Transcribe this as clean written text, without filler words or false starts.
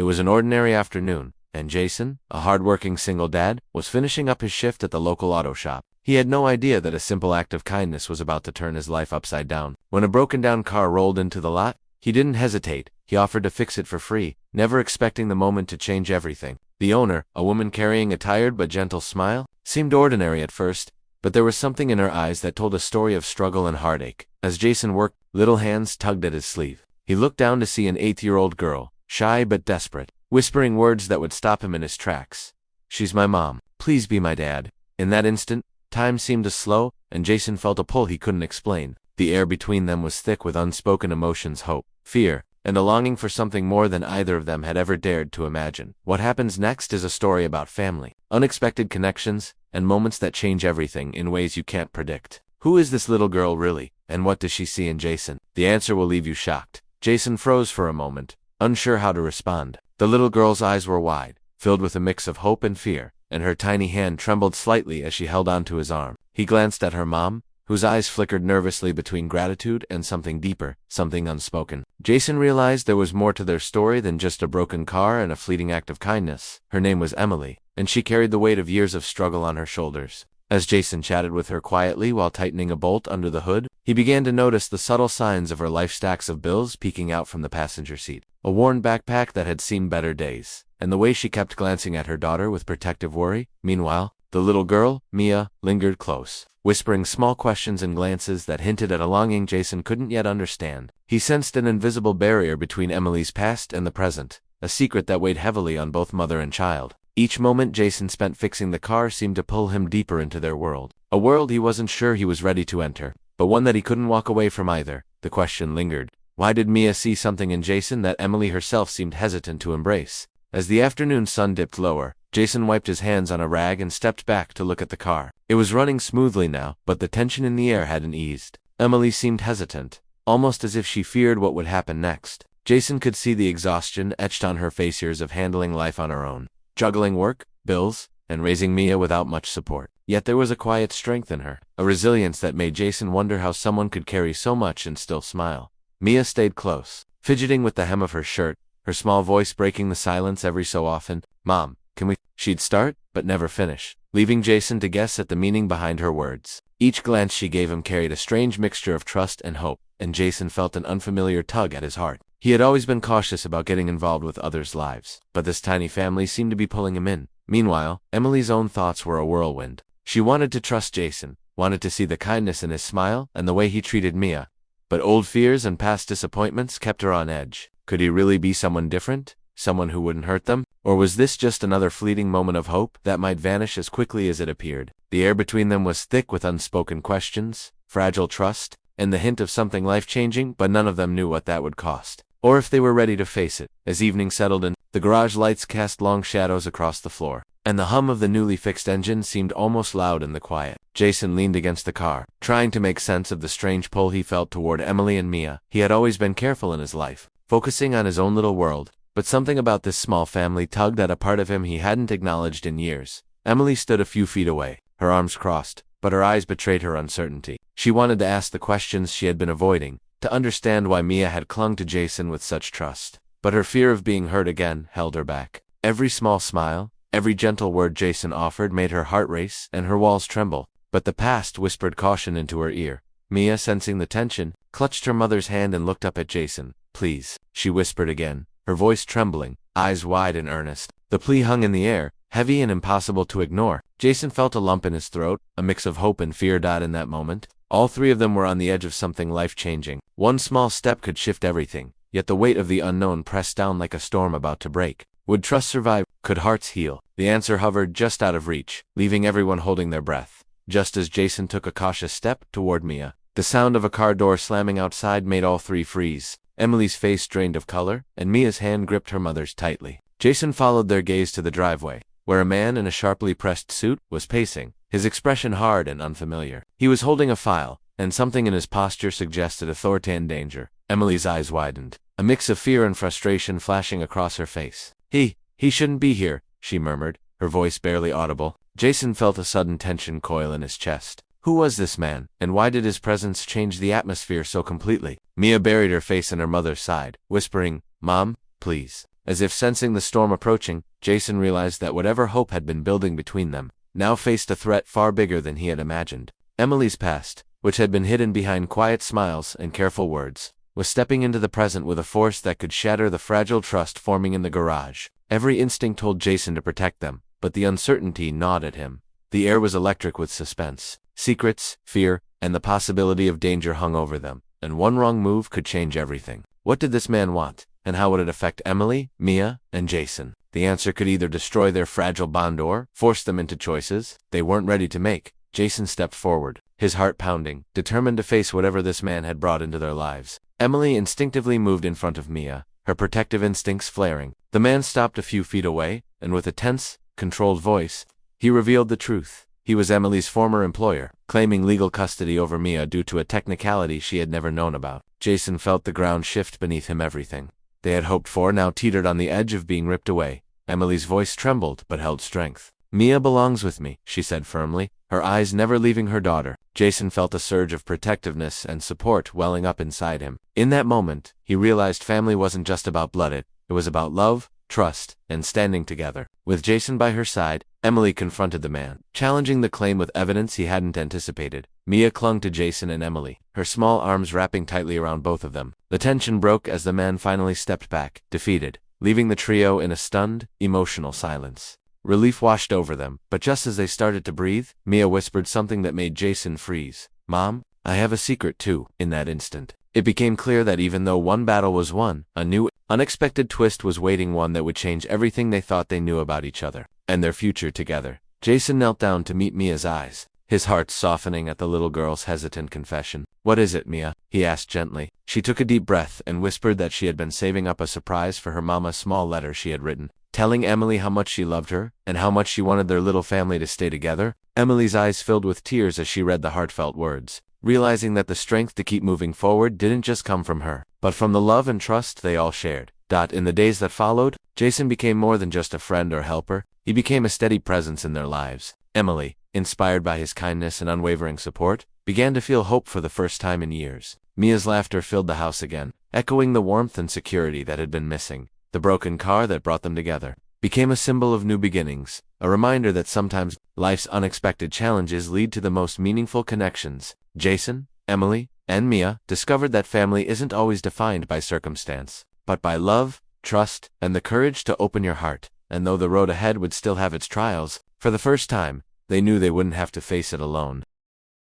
It was an ordinary afternoon, and Jason, a hard-working single dad, was finishing up his shift at the local auto shop. He had no idea that a simple act of kindness was about to turn his life upside down. When a broken-down car rolled into the lot, he didn't hesitate. He offered to fix it for free, never expecting the moment to change everything. The owner, a woman carrying a tired but gentle smile, seemed ordinary at first, but there was something in her eyes that told a story of struggle and heartache. As Jason worked, little hands tugged at his sleeve. He looked down to see an 8-year-old girl, shy but desperate, whispering words that would stop him in his tracks. "She's my mom. Please be my dad." In that instant, time seemed to slow, and Jason felt a pull he couldn't explain. The air between them was thick with unspoken emotions, hope, fear, and a longing for something more than either of them had ever dared to imagine. What happens next is a story about family, unexpected connections, and moments that change everything in ways you can't predict. Who is this little girl really, and what does she see in Jason? The answer will leave you shocked. Jason froze for a moment, unsure how to respond. The little girl's eyes were wide, filled with a mix of hope and fear, and her tiny hand trembled slightly as she held onto his arm. He glanced at her mom, whose eyes flickered nervously between gratitude and something deeper, something unspoken. Jason realized there was more to their story than just a broken car and a fleeting act of kindness. Her name was Emily, and she carried the weight of years of struggle on her shoulders. As Jason chatted with her quietly while tightening a bolt under the hood, he began to notice the subtle signs of her life, stacks of bills peeking out from the passenger seat, a worn backpack that had seen better days, and the way she kept glancing at her daughter with protective worry. Meanwhile, the little girl, Mia, lingered close, whispering small questions and glances that hinted at a longing Jason couldn't yet understand. He sensed an invisible barrier between Emily's past and the present, a secret that weighed heavily on both mother and child. Each moment Jason spent fixing the car seemed to pull him deeper into their world, a world he wasn't sure he was ready to enter, but one that he couldn't walk away from either. The question lingered. Why did Mia see something in Jason that Emily herself seemed hesitant to embrace? As the afternoon sun dipped lower, Jason wiped his hands on a rag and stepped back to look at the car. It was running smoothly now, but the tension in the air hadn't eased. Emily seemed hesitant, almost as if she feared what would happen next. Jason could see the exhaustion etched on her face, years of handling life on her own, juggling work, bills, and raising Mia without much support. Yet there was a quiet strength in her, a resilience that made Jason wonder how someone could carry so much and still smile. Mia stayed close, fidgeting with the hem of her shirt, her small voice breaking the silence every so often. "Mom, can we?" She'd start, but never finish, leaving Jason to guess at the meaning behind her words. Each glance she gave him carried a strange mixture of trust and hope, and Jason felt an unfamiliar tug at his heart. He had always been cautious about getting involved with others' lives, but this tiny family seemed to be pulling him in. Meanwhile, Emily's own thoughts were a whirlwind. She wanted to trust Jason, wanted to see the kindness in his smile and the way he treated Mia, but old fears and past disappointments kept her on edge. Could he really be someone different? Someone who wouldn't hurt them? Or was this just another fleeting moment of hope that might vanish as quickly as it appeared? The air between them was thick with unspoken questions, fragile trust, and the hint of something life-changing, but none of them knew what that would cost, or if they were ready to face it. As evening settled in, the garage lights cast long shadows across the floor, and the hum of the newly fixed engine seemed almost loud in the quiet. Jason leaned against the car, trying to make sense of the strange pull he felt toward Emily and Mia. He had always been careful in his life, focusing on his own little world, but something about this small family tugged at a part of him he hadn't acknowledged in years. Emily stood a few feet away, her arms crossed, but her eyes betrayed her uncertainty. She wanted to ask the questions she had been avoiding, to understand why Mia had clung to Jason with such trust, but her fear of being hurt again held her back. Every small smile, every gentle word Jason offered made her heart race and her walls tremble, but the past whispered caution into her ear. Mia, sensing the tension, clutched her mother's hand and looked up at Jason. "Please," she whispered again, her voice trembling, eyes wide and earnest. The plea hung in the air, heavy and impossible to ignore. Jason felt a lump in his throat, a mix of hope and fear. In that moment, all three of them were on the edge of something life-changing. One small step could shift everything, yet the weight of the unknown pressed down like a storm about to break. Would trust survive? Could hearts heal? The answer hovered just out of reach, leaving everyone holding their breath. Just as Jason took a cautious step toward Mia, the sound of a car door slamming outside made all three freeze. Emily's face drained of color, and Mia's hand gripped her mother's tightly. Jason followed their gaze to the driveway, where a man in a sharply pressed suit was pacing, his expression hard and unfamiliar. He was holding a file, and something in his posture suggested authority and danger. Emily's eyes widened, a mix of fear and frustration flashing across her face. He shouldn't be here," she murmured, her voice barely audible. Jason felt a sudden tension coil in his chest. Who was this man, and why did his presence change the atmosphere so completely? Mia buried her face in her mother's side, whispering, "Mom, please." As if sensing the storm approaching, Jason realized that whatever hope had been building between them now faced a threat far bigger than he had imagined. Emily's past, which had been hidden behind quiet smiles and careful words, was stepping into the present with a force that could shatter the fragile trust forming in the garage. Every instinct told Jason to protect them, but the uncertainty gnawed at him. The air was electric with suspense. Secrets, fear, and the possibility of danger hung over them, and one wrong move could change everything. What did this man want, and how would it affect Emily, Mia, and Jason? The answer could either destroy their fragile bond or force them into choices they weren't ready to make. Jason stepped forward, his heart pounding, determined to face whatever this man had brought into their lives. Emily instinctively moved in front of Mia, her protective instincts flaring. The man stopped a few feet away, and with a tense, controlled voice, he revealed the truth. He was Emily's former employer, claiming legal custody over Mia due to a technicality she had never known about. Jason felt the ground shift beneath him. Everything they had hoped for now teetered on the edge of being ripped away. Emily's voice trembled but held strength. "Mia belongs with me," she said firmly, her eyes never leaving her daughter. Jason felt a surge of protectiveness and support welling up inside him. In that moment, he realized family wasn't just about blood, it was about love, trust, and standing together. With Jason by her side, Emily confronted the man, challenging the claim with evidence he hadn't anticipated. Mia clung to Jason and Emily, her small arms wrapping tightly around both of them. The tension broke as the man finally stepped back, defeated, leaving the trio in a stunned, emotional silence. Relief washed over them, but just as they started to breathe, Mia whispered something that made Jason freeze. "Mom, I have a secret too." In that instant, it became clear that even though one battle was won, a new, unexpected twist was waiting, one that would change everything they thought they knew about each other and their future together. Jason knelt down to meet Mia's eyes, his heart softening at the little girl's hesitant confession. "What is it, Mia?" he asked gently. She took a deep breath and whispered that she had been saving up a surprise for her mama, a small letter she had written, telling Emily how much she loved her and how much she wanted their little family to stay together. Emily's eyes filled with tears as she read the heartfelt words, realizing that the strength to keep moving forward didn't just come from her, but from the love and trust they all shared. In the days that followed, Jason became more than just a friend or helper. He became a steady presence in their lives. Emily, inspired by his kindness and unwavering support, began to feel hope for the first time in years. Mia's laughter filled the house again, echoing the warmth and security that had been missing. The broken car that brought them together became a symbol of new beginnings, a reminder that sometimes life's unexpected challenges lead to the most meaningful connections. Jason, Emily, and Mia discovered that family isn't always defined by circumstance, but by love, trust, and the courage to open your heart. And though the road ahead would still have its trials, for the first time, they knew they wouldn't have to face it alone.